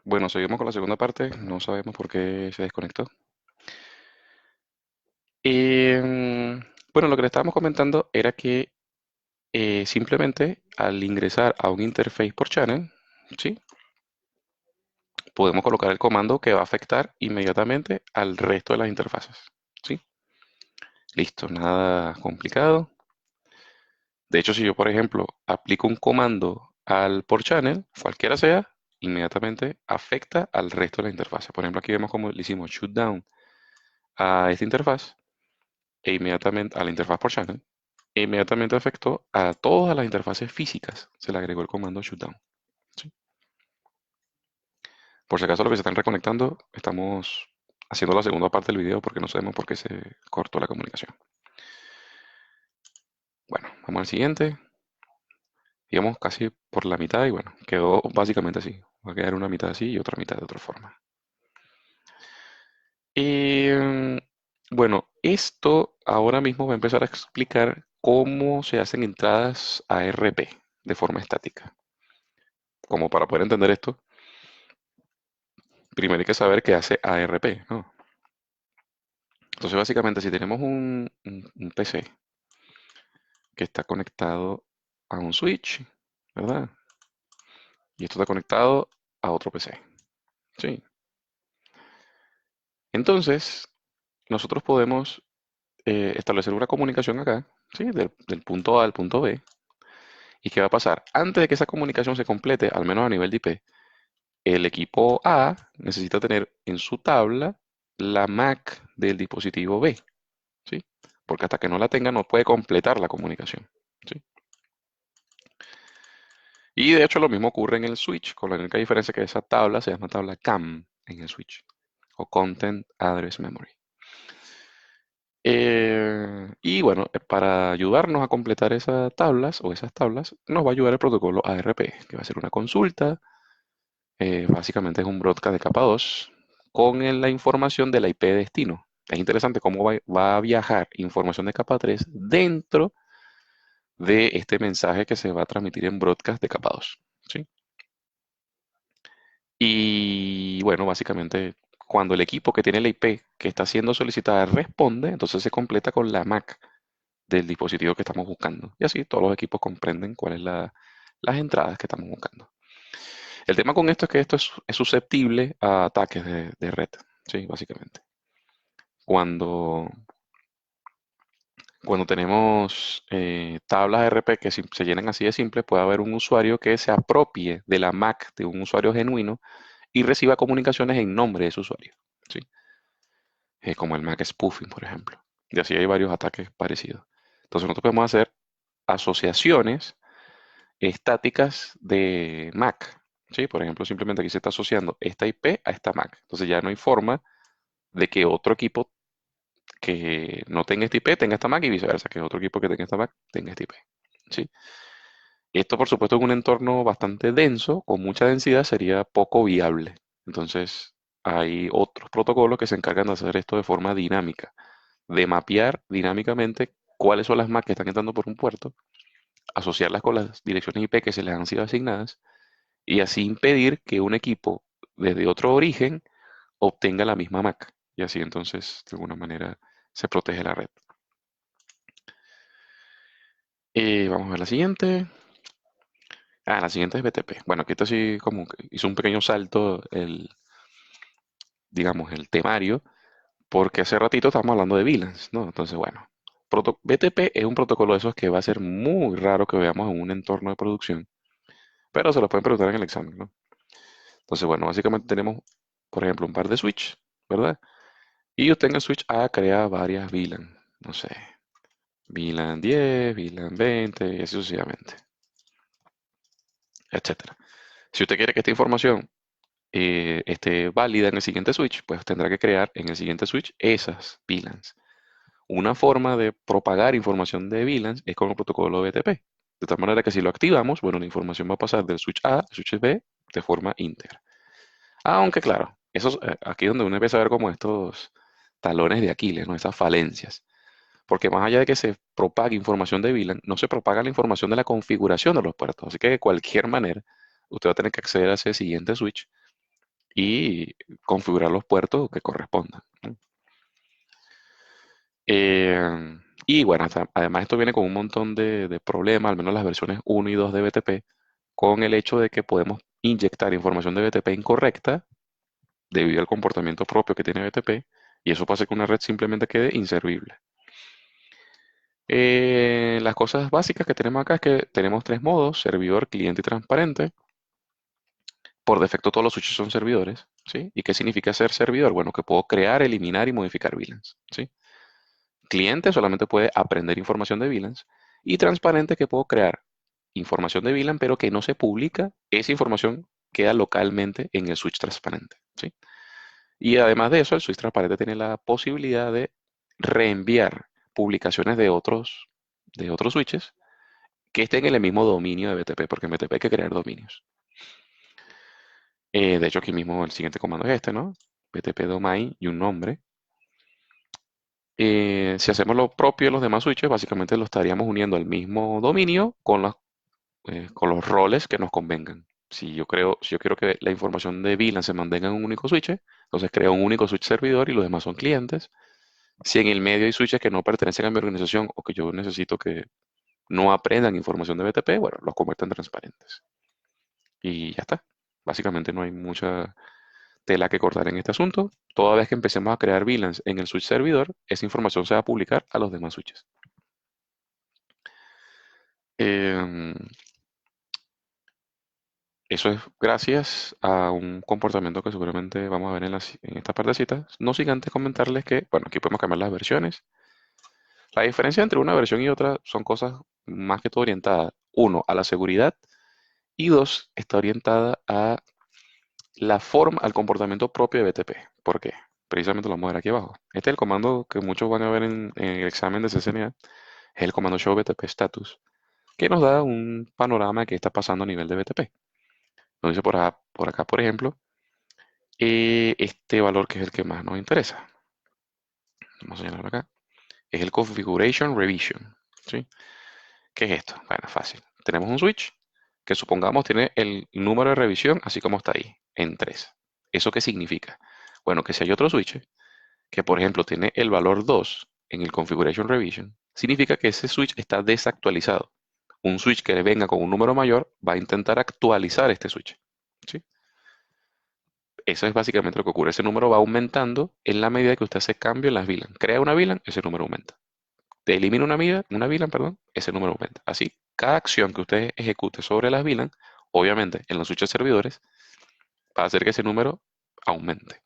Bueno, seguimos con la segunda parte. No sabemos por qué se desconectó. Bueno, lo que le estábamos comentando era que simplemente al ingresar a un interface por channel, ¿sí? Podemos colocar el comando que va a afectar inmediatamente al resto de las interfaces, ¿sí? Listo, nada complicado. De hecho, si yo, por ejemplo, aplico un comando al por channel, cualquiera sea, inmediatamente afecta al resto de la interfaz. Por ejemplo, aquí vemos cómo le hicimos shutdown a esta interfaz e inmediatamente a la interfaz por channel e inmediatamente afectó a todas las interfaces físicas. Se le agregó el comando shutdown. ¿Sí? Por si acaso lo que se están reconectando, estamos haciendo la segunda parte del video porque no sabemos por qué se cortó la comunicación. Bueno, vamos al siguiente. Digamos casi por la mitad y bueno, quedó básicamente así. Va a quedar una mitad así y otra mitad de otra forma. Y bueno, esto ahora mismo va a empezar a explicar cómo se hacen entradas a RP de forma estática. Como para poder entender esto, primero hay que saber qué hace ARP, ¿no? Entonces, básicamente, si tenemos un PC que está conectado a un switch, ¿verdad? Y esto está conectado a otro PC, ¿sí? Entonces, nosotros podemos establecer una comunicación acá, ¿sí? Del punto A al punto B. ¿Y qué va a pasar? Antes de que esa comunicación se complete, al menos a nivel de IP, el equipo A necesita tener en su tabla la MAC del dispositivo B, ¿sí? Porque hasta que no la tenga no puede completar la comunicación, ¿sí? Y de hecho lo mismo ocurre en el switch, con la única diferencia que esa tabla se llama tabla CAM en el switch, o Content Address Memory. Y bueno, para ayudarnos a completar esas tablas o esas tablas, nos va a ayudar el protocolo ARP, que va a ser una consulta. Básicamente es un broadcast de capa 2 con la información de la IP de destino. Es interesante cómo va a viajar información de capa 3 dentro de este mensaje que se va a transmitir en broadcast de capa 2. ¿Sí? Y bueno, básicamente cuando el equipo que tiene la IP que está siendo solicitada responde, entonces se completa con la MAC del dispositivo que estamos buscando. Y así todos los equipos comprenden cuáles son las entradas que estamos buscando. El tema con esto es que esto es susceptible a ataques de red, sí, básicamente. Cuando, cuando tenemos tablas RP que se llenan así de simple, puede haber un usuario que se apropie de la MAC de un usuario genuino y reciba comunicaciones en nombre de ese usuario, ¿sí? Como el MAC spoofing, por ejemplo. Y así hay varios ataques parecidos. Entonces nosotros podemos hacer asociaciones estáticas de MAC, ¿sí? Por ejemplo, simplemente aquí se está asociando esta IP a esta MAC. Entonces ya no hay forma de que otro equipo que no tenga este IP tenga esta MAC y viceversa, que otro equipo que tenga esta MAC tenga este IP, ¿sí? Esto, por supuesto, en un entorno bastante denso, con mucha densidad, sería poco viable. Entonces, hay otros protocolos que se encargan de hacer esto de forma dinámica, de mapear dinámicamente cuáles son las MAC que están entrando por un puerto, asociarlas con las direcciones IP que se les han sido asignadas y así impedir que un equipo desde otro origen obtenga la misma MAC. Y así entonces, de alguna manera, se protege la red. Vamos a ver la siguiente. La siguiente es BTP. Bueno, aquí está así como que hizo un pequeño salto digamos, el temario, porque hace ratito estábamos hablando de VLANs, ¿no? Entonces, bueno, BTP es un protocolo de esos que va a ser muy raro que veamos en un entorno de producción, pero se lo pueden preguntar en el examen, ¿no? Entonces, bueno, básicamente tenemos, por ejemplo, un par de switch, ¿verdad? Y usted en el switch A crea varias VLAN, no sé, VLAN 10, VLAN 20 y así sucesivamente, etcétera. Si usted quiere que esta información esté válida en el siguiente switch, pues tendrá que crear en el siguiente switch esas VLANs. Una forma de propagar información de VLANs es con el protocolo BTP. De tal manera que si lo activamos, bueno, la información va a pasar del switch A al switch B de forma íntegra. Aunque claro, aquí es donde uno empieza a ver como estos talones de Aquiles, ¿no? Esas falencias. Porque más allá de que se propague información de VLAN, no se propaga la información de la configuración de los puertos. Así que de cualquier manera, usted va a tener que acceder a ese siguiente switch y configurar los puertos que correspondan, ¿no? Y bueno, además esto viene con un montón de problemas, al menos las versiones 1 y 2 de BTP, con el hecho de que podemos inyectar información de BTP incorrecta debido al comportamiento propio que tiene BTP, y eso puede hacer que una red simplemente quede inservible. Las cosas básicas que tenemos acá es que tenemos tres modos: servidor, cliente y transparente. Por defecto todos los switches son servidores, ¿sí? ¿Y qué significa ser servidor? Bueno, que puedo crear, eliminar y modificar VLANs, ¿sí? Cliente solamente puede aprender información de VLANs, y transparente, que puedo crear información de VLAN pero que no se publica. Esa información queda localmente en el switch transparente, ¿sí? Y además de eso, el switch transparente tiene la posibilidad de reenviar publicaciones de otros switches que estén en el mismo dominio de BTP, porque en BTP hay que crear dominios. De hecho, aquí mismo el siguiente comando es este, ¿no? BTP domain y un nombre. Si hacemos lo propio en los demás switches, básicamente lo estaríamos uniendo al mismo dominio con los roles que nos convengan. Si yo quiero que la información de VLAN se mantenga en un único switch, entonces creo un único switch servidor y los demás son clientes. Si en el medio hay switches que no pertenecen a mi organización o que yo necesito que no aprendan información de BTP, bueno, los convierto en transparentes. Y ya está. Básicamente no hay mucha tela que cortar en este asunto. Toda vez que empecemos a crear VLANs en el switch servidor, esa información se va a publicar a los demás switches. Em, Eso es gracias a un comportamiento que seguramente vamos a ver en esta partecita. No sin antes comentarles que, bueno, aquí podemos cambiar las versiones. La diferencia entre una versión y otra son cosas más que todo orientadas, uno, a la seguridad, y dos, está orientada a la forma, al comportamiento propio de BTP. ¿Por qué? Precisamente lo vamos a ver aquí abajo. Este es el comando que muchos van a ver en el examen de CCNA. Es el comando show BTP status, que nos da un panorama de qué está pasando a nivel de BTP. Nos dice por acá, por ejemplo, este valor que es el que más nos interesa. Vamos a señalarlo acá. Es el Configuration Revision, ¿sí? ¿Qué es esto? Bueno, fácil. Tenemos un switch que supongamos tiene el número de revisión así como está ahí, en 3. ¿Eso qué significa? Bueno, que si hay otro switch que, por ejemplo, tiene el valor 2 en el Configuration Revision, significa que ese switch está desactualizado. Un switch que venga con un número mayor va a intentar actualizar este switch, ¿sí? Eso es básicamente lo que ocurre. Ese número va aumentando en la medida que usted hace cambio en las VLAN. Crea una VLAN, ese número aumenta. Te elimina una VLAN, perdón, ese número aumenta. Así, cada acción que usted ejecute sobre las VLAN, obviamente en los switches servidores, va a hacer que ese número aumente.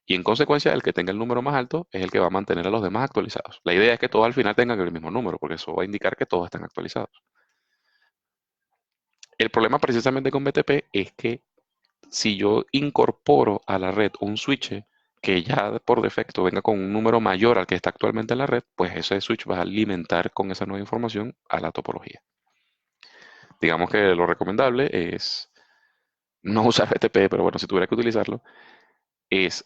Y en consecuencia, el que tenga el número más alto es el que va a mantener a los demás actualizados. La idea es que todos al final tengan el mismo número, porque eso va a indicar que todos están actualizados. El problema precisamente con BTP es que si yo incorporo a la red un switch que ya por defecto venga con un número mayor al que está actualmente en la red, pues ese switch va a alimentar con esa nueva información a la topología. Digamos que lo recomendable es no usar BTP, pero bueno, si tuviera que utilizarlo, es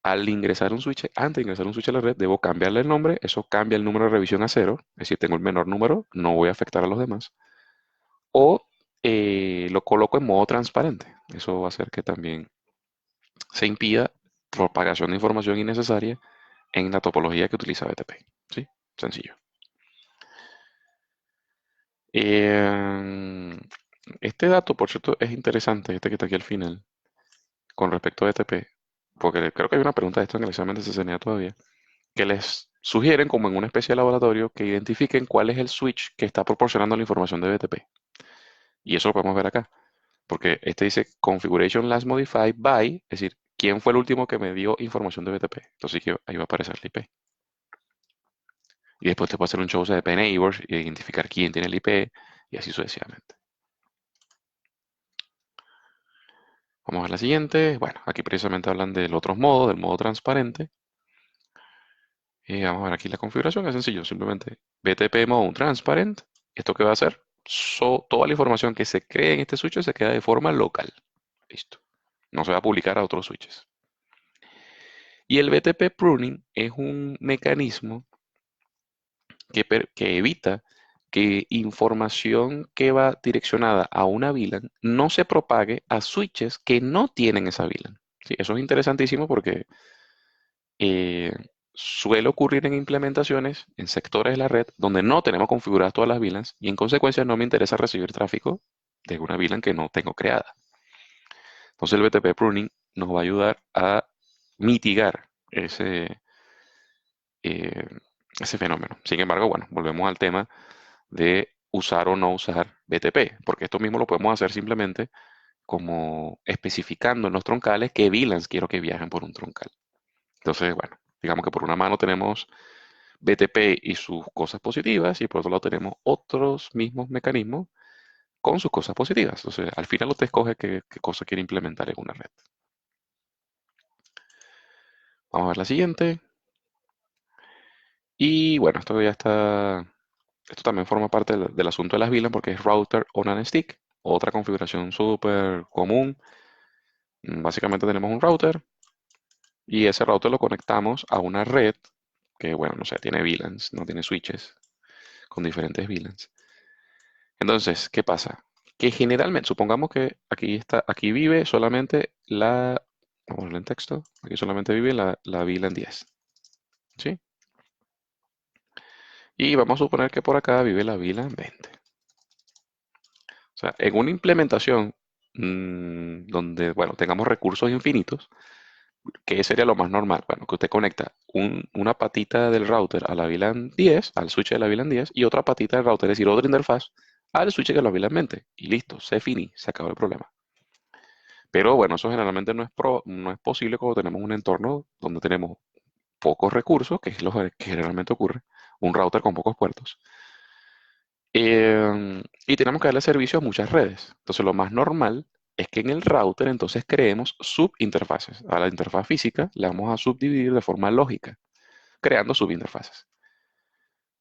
al ingresar un switch, antes de ingresar un switch a la red, debo cambiarle el nombre. Eso cambia el número de revisión a 0, es decir, tengo el menor número, no voy a afectar a los demás. O lo coloco en modo transparente. Eso va a hacer que también se impida propagación de información innecesaria en la topología que utiliza BTP. ¿Sí? Sencillo. Eh, este dato, por cierto, es interesante, este que está aquí al final, con respecto a BTP, porque creo que hay una pregunta de esto en el examen de CCNA todavía, que les sugieren, como en una especie de laboratorio, que identifiquen cuál es el switch que está proporcionando la información de BTP. Y eso lo podemos ver acá, porque este dice Configuration Last Modified by, es decir, quién fue el último que me dio información de BTP. Entonces ahí va a aparecer la IP. Y después te puede hacer un show de IP neighbors y identificar quién tiene el IP y así sucesivamente. Vamos a ver la siguiente. Bueno, aquí precisamente hablan del otro modo, del modo transparente. Vamos a ver aquí la configuración, es sencillo, simplemente BTP Mode Transparent. ¿Esto qué va a hacer? Toda la información que se cree en este switch se queda de forma local. Listo. No se va a publicar a otros switches. Y el BTP Pruning es un mecanismo que evita que información que va direccionada a una VLAN no se propague a switches que no tienen esa VLAN. Sí, eso es interesantísimo porque eh, suele ocurrir en implementaciones, en sectores de la red, donde no tenemos configuradas todas las VLANs y en consecuencia no me interesa recibir tráfico de una VLAN que no tengo creada. Entonces el BTP pruning nos va a ayudar a mitigar eh, ese fenómeno. Sin embargo, bueno, volvemos al tema de usar o no usar BTP, porque esto mismo lo podemos hacer simplemente como especificando en los troncales qué VLANs quiero que viajen por un troncal. Entonces, bueno, digamos que por una mano tenemos BTP y sus cosas positivas y por otro lado tenemos otros mismos mecanismos con sus cosas positivas. Entonces, al final usted escoge qué cosa quiere implementar en una red. Vamos a ver la siguiente. Y bueno, esto ya está, esto también forma parte del asunto de las VLAN porque es router on a stick, otra configuración súper común. Básicamente tenemos un router y ese router lo conectamos a una red que, bueno, no sé, tiene VLANs, no tiene switches con diferentes VLANs. Entonces, ¿qué pasa? Que generalmente, supongamos que aquí está, aquí vive solamente vamos a verlo en texto, aquí solamente vive la VLAN 10, ¿sí? Y vamos a suponer que por acá vive la VLAN 20. O sea, en una implementación donde, bueno, tengamos recursos infinitos, ¿qué sería lo más normal? Bueno, que usted conecta una patita del router a la VLAN 10, al switch de la VLAN 10, y otra patita del router, es decir, otra interfaz, al switch de la VLAN 20. Y listo, se finí, se acabó el problema. Pero bueno, eso generalmente no es posible cuando tenemos un entorno donde tenemos pocos recursos, que es lo que generalmente ocurre, un router con pocos puertos. Y tenemos que darle servicio a muchas redes. Entonces, lo más normal es que en el router entonces creemos subinterfaces. A la interfaz física la vamos a subdividir de forma lógica, creando subinterfaces.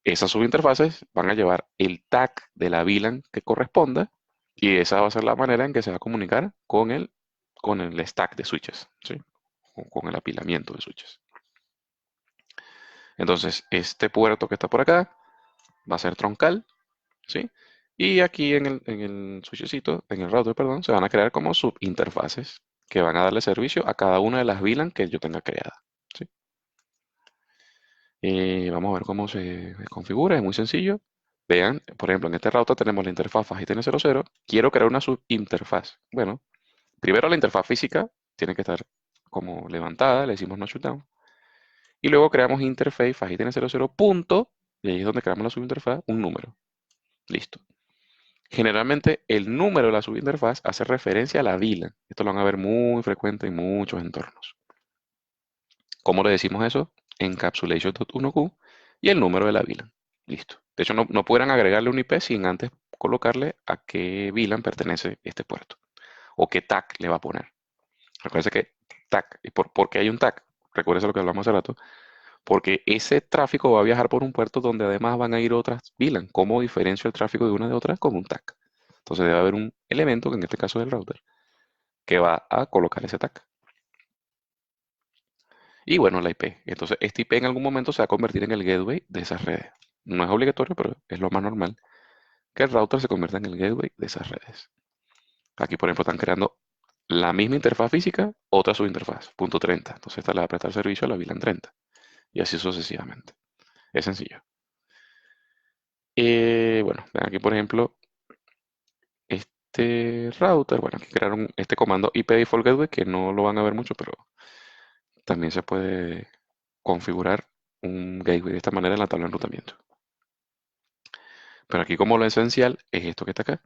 Esas subinterfaces van a llevar el tag de la VLAN que corresponda y esa va a ser la manera en que se va a comunicar con el stack de switches, ¿sí? Con el apilamiento de switches. Entonces, este puerto que está por acá va a ser troncal, ¿sí? Y aquí en el switchecito, en el router, perdón, se van a crear como subinterfaces que van a darle servicio a cada una de las VLAN que yo tenga creada, ¿sí? Vamos a ver cómo se configura, es muy sencillo. Vean, por ejemplo, en este router tenemos la interfaz FastITN00. Quiero crear una subinterfaz. Bueno, primero la interfaz física tiene que estar como levantada, le decimos no shutdown. Y luego creamos interface FastITN00 punto, y ahí es donde creamos la subinterfaz, un número. Listo. Generalmente el número de la subinterfaz hace referencia a la VLAN. Esto lo van a ver muy frecuente en muchos entornos. ¿Cómo le decimos eso? Encapsulation.1q y el número de la VLAN. Listo. De hecho, no pudieran agregarle un IP sin antes colocarle a qué VLAN pertenece este puerto o qué tag le va a poner. Recuerden que tag, ¿y por qué hay un tag? Recuerden lo que hablamos hace rato. Porque ese tráfico va a viajar por un puerto donde además van a ir otras VLAN. ¿Cómo diferencio el tráfico de una de otras? Con un tag. Entonces debe haber un elemento, que en este caso es el router, que va a colocar ese tag. Y bueno, la IP. Entonces, este IP en algún momento se va a convertir en el gateway de esas redes. No es obligatorio, pero es lo más normal que el router se convierta en el gateway de esas redes. Aquí, por ejemplo, están creando la misma interfaz física, otra subinterfaz, punto 30. Entonces, esta le va a prestar servicio a la VLAN 30. Y así sucesivamente. Es sencillo. Bueno, ven aquí, por ejemplo, este router. Bueno, aquí crearon este comando IP default gateway, que no lo van a ver mucho, pero también se puede configurar un gateway de esta manera en la tabla de enrutamiento. Pero aquí como lo esencial es esto que está acá.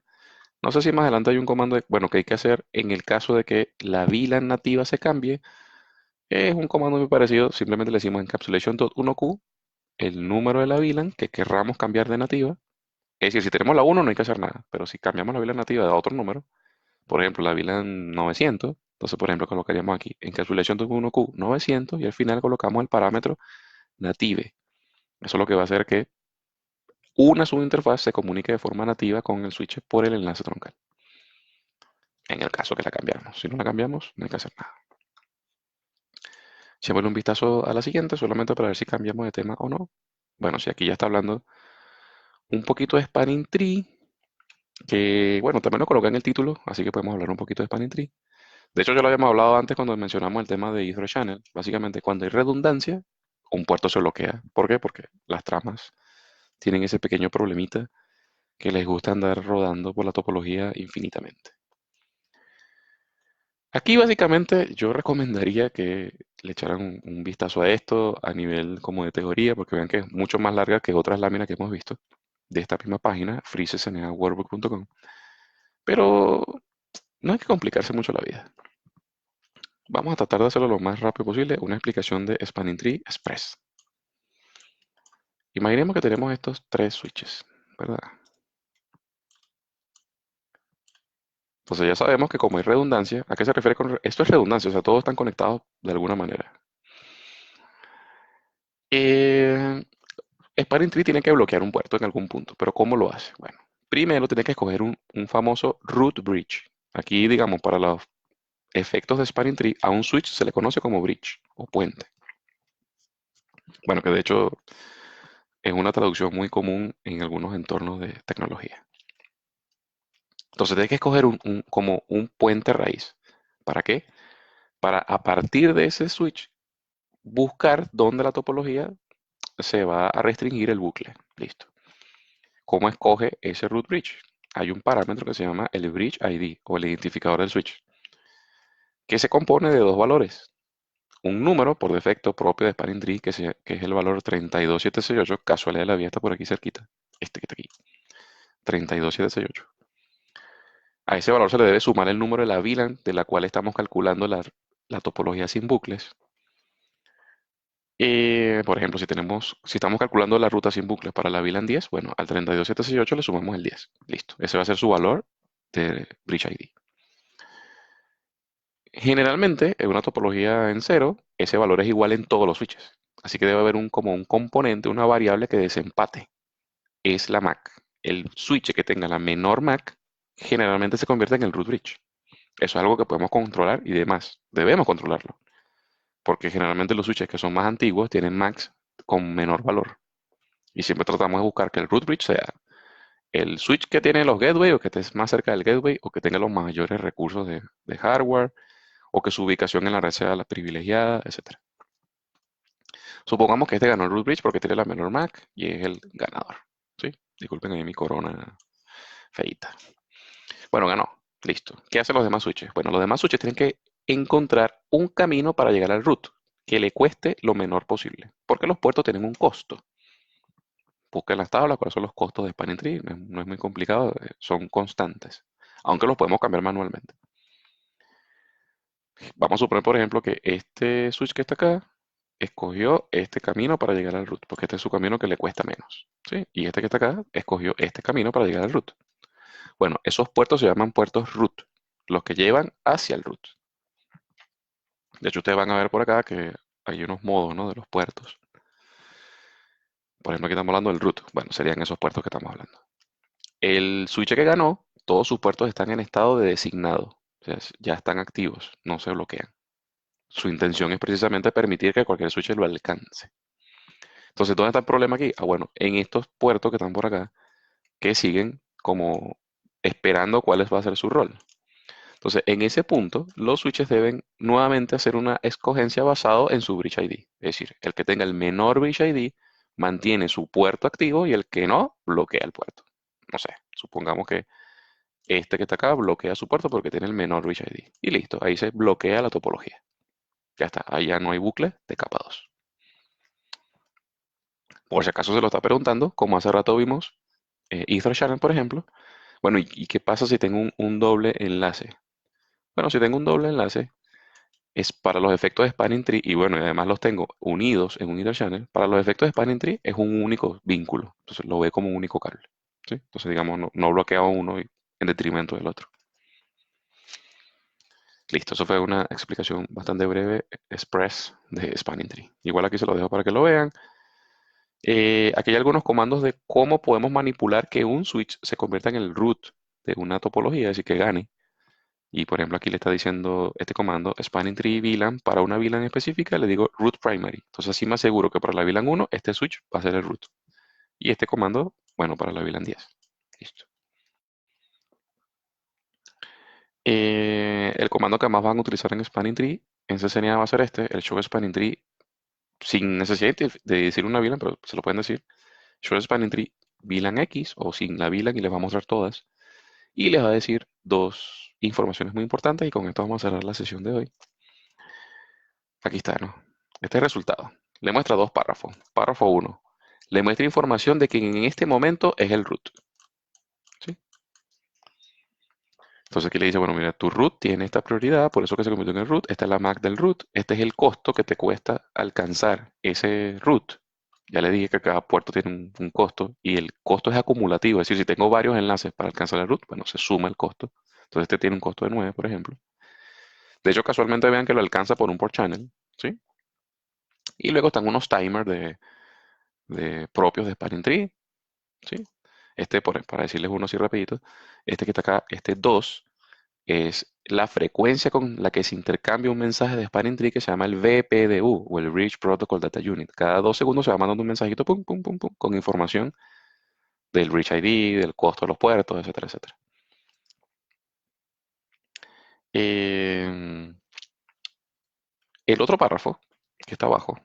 No sé si más adelante hay un comando, bueno, que hay que hacer en el caso de que la VLAN nativa se cambie. Es un comando muy parecido, simplemente le decimos encapsulation.1q, el número de la VLAN que querramos cambiar de nativa. Es decir, si tenemos la 1 no hay que hacer nada, pero si cambiamos la VLAN nativa a otro número, por ejemplo la VLAN 900, entonces por ejemplo colocaríamos aquí encapsulation.1q 900 y al final colocamos el parámetro native. Eso es lo que va a hacer que una subinterfaz se comunique de forma nativa con el switch por el enlace troncal. En el caso que la cambiamos. Si no la cambiamos, no hay que hacer nada. Echémosle un vistazo a la siguiente, solamente para ver si cambiamos de tema o no. Bueno, si aquí ya está hablando un poquito de spanning tree, que bueno, también lo coloqué en el título, así que podemos hablar un poquito de spanning tree. De hecho, ya lo habíamos hablado antes cuando mencionamos el tema de Ether Channel. Básicamente, cuando hay redundancia, un puerto se bloquea. ¿Por qué? Porque las tramas tienen ese pequeño problemita que les gusta andar rodando por la topología infinitamente. Aquí básicamente yo recomendaría que le echaran un vistazo a esto a nivel como de teoría, porque vean que es mucho más larga que otras láminas que hemos visto de esta misma página, freesesneaworkbook.com. Pero no hay que complicarse mucho la vida. Vamos a tratar de hacerlo lo más rápido posible, una explicación de Spanning Tree Express. Imaginemos que tenemos estos tres switches, ¿verdad? Entonces ya sabemos que como hay redundancia, ¿a qué se refiere con esto? Es redundancia, o sea, todos están conectados de alguna manera. Eh, Spanning Tree tiene que bloquear un puerto en algún punto, pero ¿cómo lo hace? Bueno, primero tiene que escoger un famoso root bridge. Aquí, digamos, para los efectos de Spanning Tree, a un switch se le conoce como bridge o puente. Bueno, que de hecho es una traducción muy común en algunos entornos de tecnología. Entonces tiene que escoger como un puente raíz. ¿Para qué? Para a partir de ese switch buscar dónde la topología se va a restringir el bucle. Listo. ¿Cómo escoge ese root bridge? Hay un parámetro que se llama el bridge ID o el identificador del switch, que se compone de dos valores. Un número por defecto propio de Spanning Tree, que es el valor 32768, casualidad de la vida está por aquí cerquita, este que está aquí, 32768. A ese valor se le debe sumar el número de la VLAN de la cual estamos calculando la topología sin bucles. Por ejemplo, si estamos calculando la ruta sin bucles para la VLAN 10, bueno, al 32768 le sumamos el 10. Listo. Ese va a ser su valor de Bridge ID. Generalmente, en una topología en cero, ese valor es igual en todos los switches. Así que debe haber como un componente, una variable que desempate. Es la MAC. El switch que tenga la menor MAC generalmente se convierte en el root bridge. Eso es algo que podemos controlar y demás. Debemos controlarlo. Porque generalmente los switches que son más antiguos tienen MACs con menor valor. Y siempre tratamos de buscar que el root bridge sea el switch que tiene los gateways o que esté más cerca del gateway o que tenga los mayores recursos de hardware o que su ubicación en la red sea la privilegiada, etcétera. Supongamos que este ganó el root bridge porque tiene la menor MAC y es el ganador. ¿Sí? Disculpen ahí mi corona feita. Bueno, ganó. Listo. ¿Qué hacen los demás switches? Bueno, los demás switches tienen que encontrar un camino para llegar al root que le cueste lo menor posible. Porque los puertos tienen un costo. Busquen las tablas cuáles son los costos de Spanning Tree. No es muy complicado, son constantes. Aunque los podemos cambiar manualmente. Vamos a suponer, por ejemplo, que este switch que está acá escogió este camino para llegar al root, porque este es su camino que le cuesta menos. ¿Sí? Y este que está acá escogió este camino para llegar al root. Bueno, esos puertos se llaman puertos root, los que llevan hacia el root. De hecho, ustedes van a ver por acá que hay unos modos, ¿no? De los puertos. Por ejemplo, aquí estamos hablando del root. Bueno, serían esos puertos que estamos hablando. El switch que ganó, todos sus puertos están en estado de designado. O sea, ya están activos, no se bloquean. Su intención es precisamente permitir que cualquier switch lo alcance. Entonces, ¿dónde está el problema aquí? Ah, bueno, en estos puertos que están por acá, que siguen como esperando cuál va a ser su rol. Entonces, en ese punto, los switches deben nuevamente hacer una escogencia basado en su bridge ID. Es decir, el que tenga el menor bridge ID mantiene su puerto activo y el que no, bloquea el puerto. No sé, supongamos que este que está acá bloquea su puerto porque tiene el menor bridge ID. Y listo, ahí se bloquea la topología. Ya está, ahí ya no hay bucle de capa 2. Por si acaso se lo está preguntando, como hace rato vimos, Ether Channel, por ejemplo. Bueno, ¿y qué pasa si tengo un doble enlace? Bueno, si tengo un doble enlace, es para los efectos de Spanning Tree, y bueno, y además los tengo unidos en un Ether Channel, para los efectos de Spanning Tree es un único vínculo, entonces lo ve como un único cable, ¿sí? Entonces, digamos, no bloquea uno en detrimento del otro. Listo, eso fue una explicación bastante breve, express de Spanning Tree. Igual aquí se lo dejo para que lo vean. Aquí hay algunos comandos de cómo podemos manipular que un switch se convierta en el root de una topología, es decir, que gane. Y por ejemplo, aquí le está diciendo este comando, spanning tree VLAN, para una VLAN específica, le digo root primary. Entonces así me aseguro que para la VLAN 1, este switch va a ser el root. Y este comando Bueno, para la VLAN 10. Listo. El comando que más van a utilizar en Spanning Tree en CCNA va a ser este, el show Spanning Tree, sin necesidad de decir una VLAN, pero se lo pueden decir. Show Spanning Tree VLAN X o sin la VLAN y les va a mostrar todas. Y les va a decir dos informaciones muy importantes y con esto vamos a cerrar la sesión de hoy. Aquí está, ¿no? Este es el resultado. Le muestra dos párrafos. Párrafo uno. Le muestra información de que en este momento es el root. ¿Sí? Entonces aquí le dice, bueno, mira, tu root tiene esta prioridad, por eso que se convirtió en el root. Esta es la MAC del root. Este es el costo que te cuesta alcanzar ese root. Ya le dije que cada puerto tiene un costo y el costo es acumulativo. Es decir, si tengo varios enlaces para alcanzar el root, bueno, se suma el costo. Entonces este tiene un costo de 9, por ejemplo. De hecho, casualmente vean que lo alcanza por un port channel. ¿Sí? Y luego están unos timers de propios de Spanning Tree. ¿Sí? Para decirles uno así rapidito, este que está acá, este 2 es la frecuencia con la que se intercambia un mensaje de Spanning Tree que se llama el VPDU o el Rich Protocol Data Unit. Cada 2 segundos se va mandando un mensajito pum, pum, pum, pum, con información del Rich ID, del costo de los puertos, etcétera, etcétera. Eh, el otro párrafo que está abajo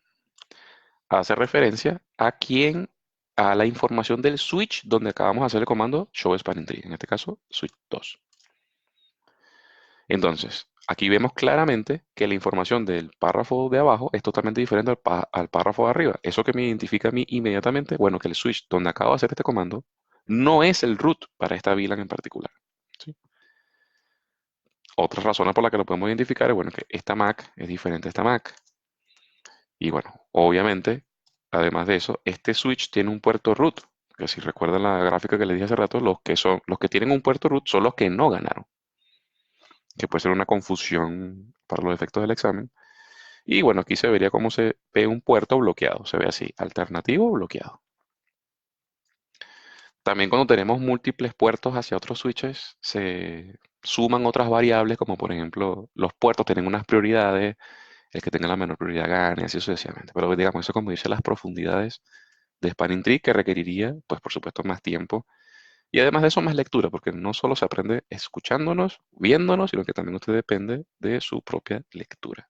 hace referencia a la información del switch donde acabamos de hacer el comando show spanning tree, en este caso switch 2. Entonces, aquí vemos claramente que la información del párrafo de abajo es totalmente diferente al párrafo de arriba. Eso que me identifica a mí inmediatamente, bueno, que el switch donde acabo de hacer este comando no es el root para esta VLAN en particular. ¿Sí? Otra razón por la que lo podemos identificar es, bueno, que esta MAC es diferente a esta MAC. Y bueno, obviamente, además de eso, este switch tiene un puerto root, que si recuerdan la gráfica que les dije hace rato, los que tienen un puerto root son los que no ganaron, que puede ser una confusión para los efectos del examen. Y bueno, aquí se vería cómo se ve un puerto bloqueado, se ve así, alternativo bloqueado. También cuando tenemos múltiples puertos hacia otros switches, se suman otras variables, como por ejemplo, los puertos tienen unas prioridades, el que tenga la menor prioridad gane, así sucesivamente. Pero digamos, eso como dice las profundidades de Spanning Tree, que requeriría, pues por supuesto, más tiempo. Y además de eso, más lectura, porque no solo se aprende escuchándonos, viéndonos, sino que también usted depende de su propia lectura.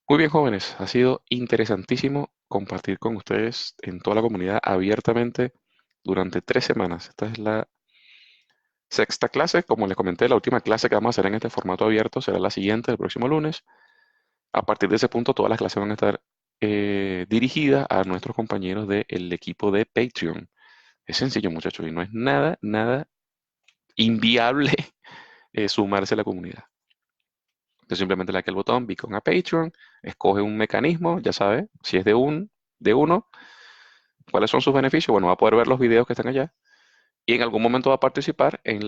Muy bien, jóvenes, ha sido interesantísimo compartir con ustedes en toda la comunidad abiertamente durante 3 semanas. Esta es la sexta clase. Como les comenté, la última clase que vamos a hacer en este formato abierto será la siguiente, el próximo lunes. A partir de ese punto, todas las clases van a estar dirigidas a nuestros compañeros del equipo de Patreon. Es sencillo, muchachos, y no es nada, nada inviable sumarse a la comunidad. Usted simplemente le da aquí el botón, Become a Patreon, escoge un mecanismo, ya sabe, si es de uno, cuáles son sus beneficios. Bueno, va a poder ver los videos que están allá y en algún momento va a participar en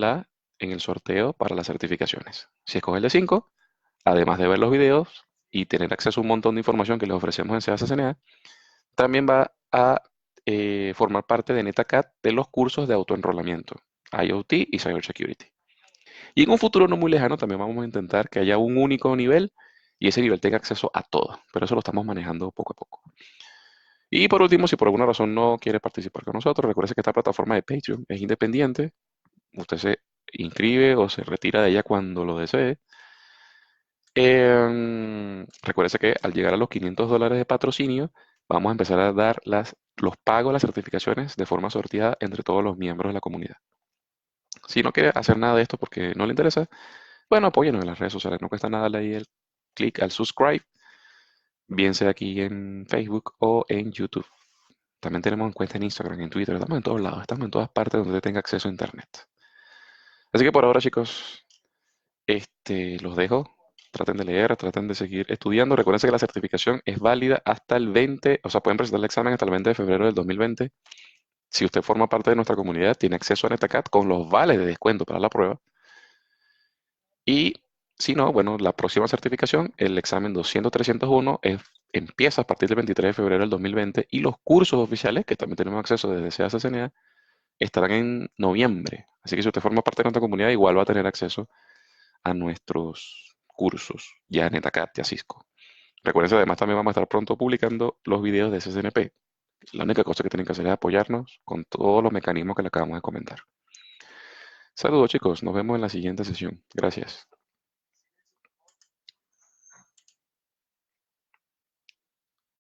el sorteo para las certificaciones. Si escoge el de 5, además de ver los videos y tener acceso a un montón de información que les ofrecemos en CACCNA, también va a formar parte de NetaCat de los cursos de autoenrolamiento, IoT y Cybersecurity. Y en un futuro no muy lejano también vamos a intentar que haya un único nivel y ese nivel tenga acceso a todo, pero eso lo estamos manejando poco a poco. Y por último, si por alguna razón no quiere participar con nosotros, recuerde que esta plataforma de Patreon es independiente. Usted se inscribe o se retira de ella cuando lo desee. Recuérdese que al llegar a los $500 de patrocinio, vamos a empezar a dar los pagos, las certificaciones de forma sorteada entre todos los miembros de la comunidad. Si no quiere hacer nada de esto porque no le interesa, bueno, apóyenos en las redes sociales. No cuesta nada darle ahí el clic al subscribe, bien sea aquí en Facebook o en YouTube. También tenemos cuenta en Instagram, en Twitter, estamos en todos lados, estamos en todas partes donde usted tenga acceso a Internet. Así que por ahora, chicos, los dejo. Traten de leer, traten de seguir estudiando. Recuerden que la certificación es válida hasta el 20, o sea, pueden presentar el examen hasta el 20 de febrero del 2020. Si usted forma parte de nuestra comunidad, tiene acceso a NetaCat con los vales de descuento para la prueba. Y si no, bueno, la próxima certificación, el examen 200-301, empieza a partir del 23 de febrero del 2020 y los cursos oficiales, que también tenemos acceso desde CACCNA, estarán en noviembre. Así que si usted forma parte de nuestra comunidad, igual va a tener acceso a nuestros cursos, ya en NetaCat, ya Cisco. Recuerden, además también vamos a estar pronto publicando los videos de CCNP, La única cosa que tienen que hacer es apoyarnos con todos los mecanismos que le acabamos de comentar. Saludos chicos, nos vemos en la siguiente sesión. Gracias.